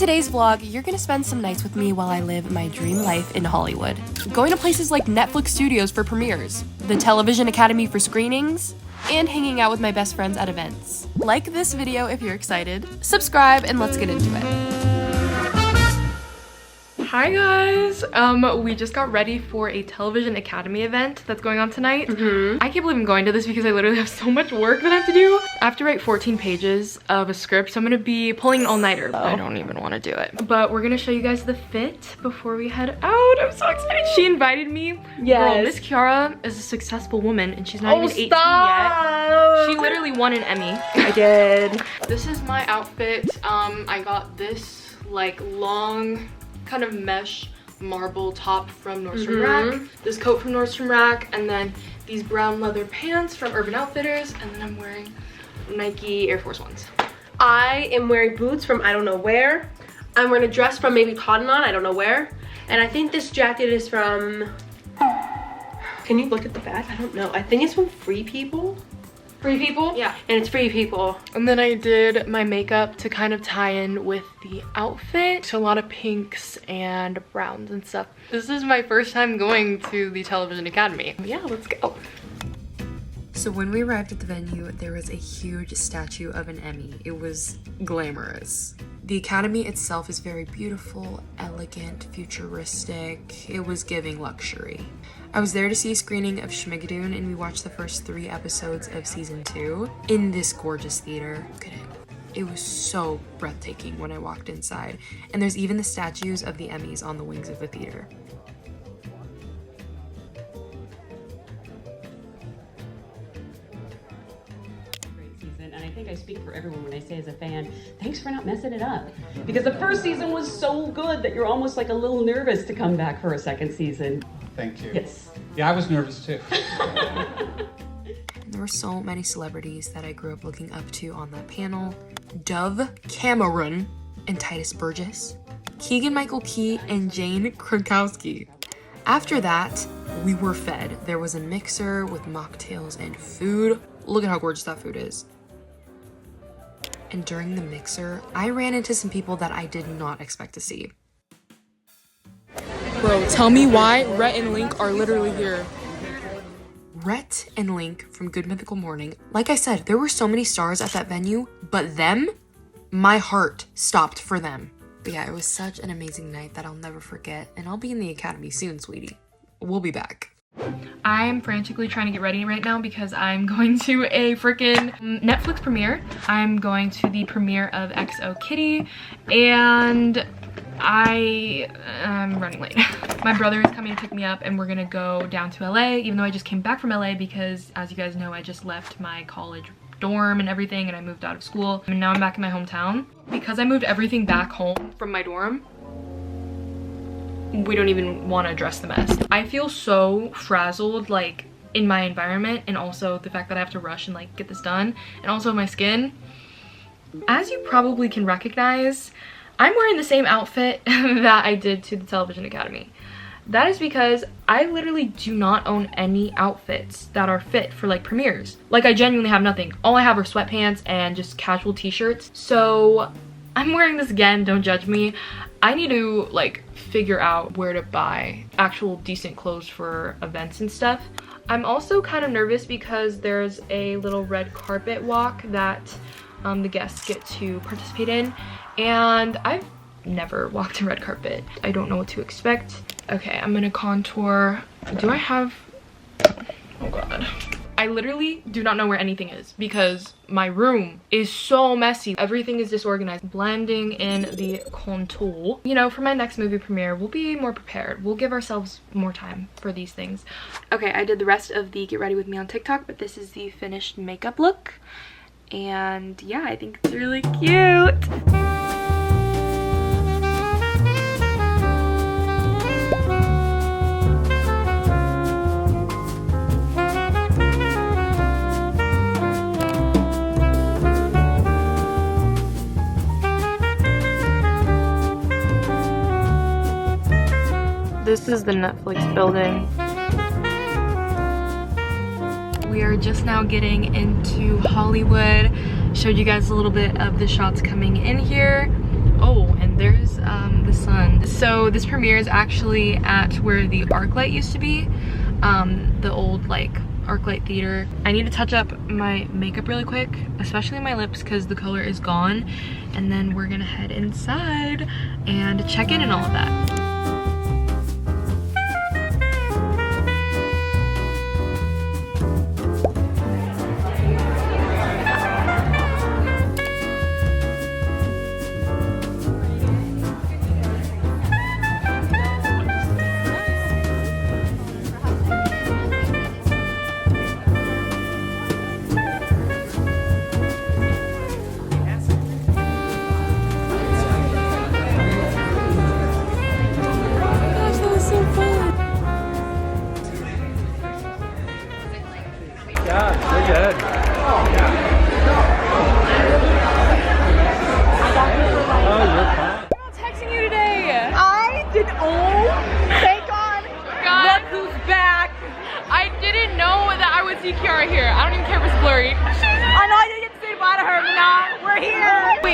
today's vlog, you're gonna spend some nights with me while I live my dream life in Hollywood. Going to places like Netflix studios for premieres, the Television Academy for screenings, and hanging out with my best friends at events. Like this video if you're excited, subscribe, and let's get into it. Hi guys! We just got ready for a Television Academy event that's going on tonight. I can't believe I'm going to this because I literally have so much work that I have to do. I have to write 14 pages of a script, so I'm gonna be pulling an all-nighter. I don't even want to do it. But we're gonna show you guys the fit before we head out. I'm so excited. She invited me. Yes. Girl, Miss Kiara is a successful woman and she's not even 18 yet. She literally won an Emmy. I did. This is my outfit. I got this like long kind of mesh marble top from Nordstrom Rack, this coat from Nordstrom Rack, and then these brown leather pants from Urban Outfitters, and then I'm wearing Nike Air Force Ones. I am wearing boots from I don't know where. I'm wearing a dress from maybe Cotton On, I don't know where. And I think this jacket is from, can you look at the back? I don't know. I think it's from Free People. Free People? Yeah. And it's Free People. And then I did my makeup to kind of tie in with the outfit. So a lot of pinks and browns and stuff. This is my first time going to the Television Academy. Yeah, let's go. So when we arrived at the venue, there was a huge statue of an Emmy. It was glamorous. The Academy itself is very beautiful, elegant, futuristic. It was giving luxury. I was there to see a screening of Schmigadoon, and we watched the first 3 episodes of season 2 in this gorgeous theater. Look at it. It was so breathtaking when I walked inside. And there's even the statues of the Emmys on the wings of the theater. And I think I speak for everyone when I say as a fan, thanks for not messing it up. Because the first season was so good that you're almost like a little nervous to come back for a second season. Thank you. Yes. Yeah, I was nervous too. There were so many celebrities that I grew up looking up to on that panel. Dove Cameron and Titus Burgess, Keegan-Michael Key and Jane Krakowski. After that, we were fed. There was a mixer with mocktails and food. Look at how gorgeous that food is. And during the mixer, I ran into some people that I did not expect to see. Bro, tell me why Rhett and Link are literally here. Rhett and Link from Good Mythical Morning. Like I said, there were so many stars at that venue, but them, my heart stopped for them. But yeah, it was such an amazing night that I'll never forget, and I'll be in the Academy soon, sweetie. We'll be back. I'm frantically trying to get ready right now because I'm going to a freaking Netflix premiere. I'm going to the premiere of XO Kitty, and I'm running late. My brother is coming to pick me up and we're gonna go down to LA, even though I just came back from LA because, as you guys know, I just left my college dorm and everything and I moved out of school. And now I'm back in my hometown. Because I moved everything back home from my dorm, we don't even want to address the mess. I feel so frazzled, like, in my environment, and also the fact that I have to rush and like get this done, and also my skin. As you probably can recognize, I'm wearing the same outfit that I did to the Television Academy. That is because I literally do not own any outfits that are fit for like premieres. Like, I genuinely have nothing. All I have are sweatpants and just casual t-shirts. So I'm wearing this again, don't judge me. I need to like figure out where to buy actual decent clothes for events and stuff. I'm also kind of nervous because there's a little red carpet walk that the guests get to participate in, and I've never walked a red carpet. I don't know what to expect. Okay, I'm gonna contour. Do I have, oh god. I literally do not know where anything is because my room is so messy. Everything is disorganized. Blending in the contour. You know, for my next movie premiere, we'll be more prepared. We'll give ourselves more time for these things. Okay, I did the rest of the Get Ready With Me on TikTok, but this is the finished makeup look. And yeah, I think it's really cute. This is the Netflix building. We are just now getting into Hollywood. Showed you guys a little bit of the shots coming in here. Oh, and there's the sun. So this premiere is actually at where the ArcLight used to be, the old like ArcLight theater. I need to touch up my makeup really quick, especially my lips because the color is gone, and then we're gonna head inside and check in and all of that.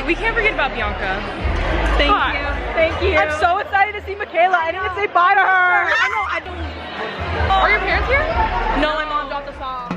We can't forget about Bianca. Thank you. Thank you. I'm so excited to see Makayla. I didn't say bye to her. I don't. Are your parents here? No, my mom dropped us off.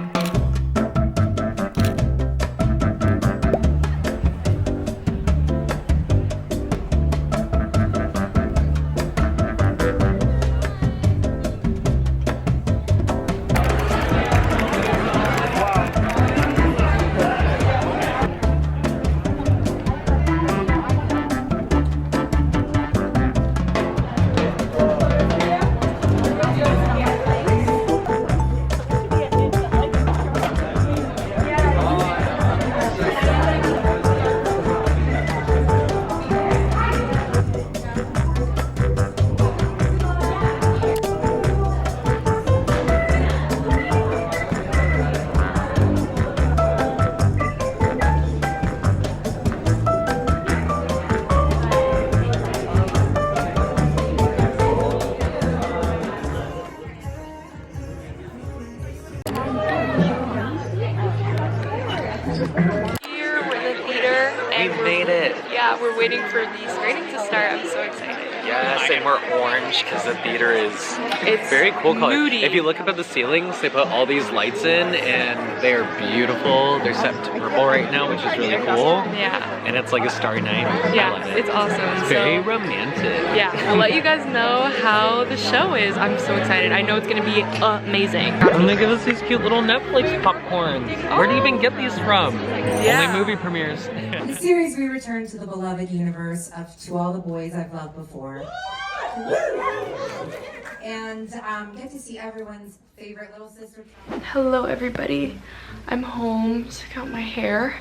Here we're in the theater and We made it. Yeah, we're waiting for the screening to start. I'm so excited. Yes, and we're orange because the theater is It's very cool color. moody. If you look up at the ceilings, they put all these lights in and they are beautiful. They're set to purple right now, which is really cool. Yeah. And it's like a starry night. I Yeah, love it. it's awesome. It's very romantic. Yeah, I'll let you guys know how the show is. I'm so excited. I know it's gonna be amazing. And they give us these cute little Netflix popcorns. Where do you even get these from? Yeah. Only movie premieres. In the series, we return to the beloved universe of To All the Boys I've Loved Before. And get to see everyone's favorite little sister. Hello everybody. I'm home. Took out my hair.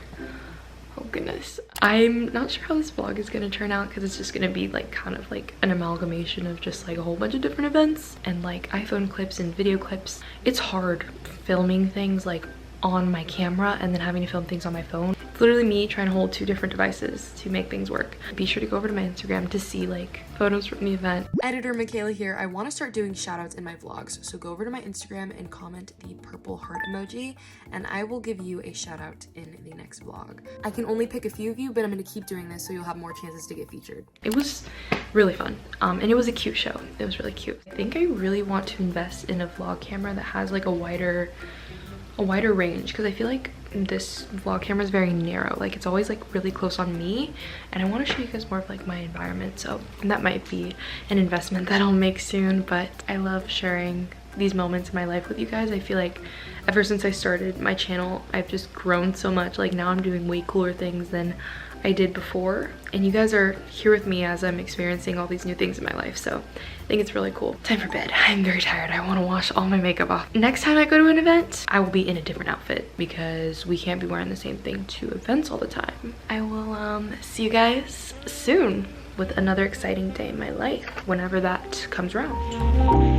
Oh goodness. I'm not sure how this vlog is gonna turn out because it's just gonna be like kind of like an amalgamation of just like a whole bunch of different events and like iPhone clips and video clips. It's hard filming things like on my camera and then having to film things on my phone. It's literally me trying to hold two different devices to make things work. Be sure to go over to my Instagram to see like photos from the event. Editor Makayla here. I want to start doing shout outs in my vlogs, so go over to my Instagram and comment the purple heart emoji and I will give you a shout out in the next vlog. I can only pick a few of you, but I'm going to keep doing this so you'll have more chances to get featured. It was really fun and it was a cute show. It was really cute. I think I really want to invest in a vlog camera that has like a wider range because I feel like this vlog camera is very narrow. Like it's always like really close on me and I want to show you guys more of like my environment, so that might be an investment that I'll make soon. But I love sharing these moments in my life with you guys. I feel like ever since I started my channel I've just grown so much. Like now I'm doing way cooler things than I did before and you guys are here with me as I'm experiencing all these new things in my life, so I think it's really cool. Time for bed. I'm very tired. I want to wash all my makeup off. Next time I go to an event I will be in a different outfit because we can't be wearing the same thing to events all the time. I will see you guys soon with another exciting day in my life whenever that comes around.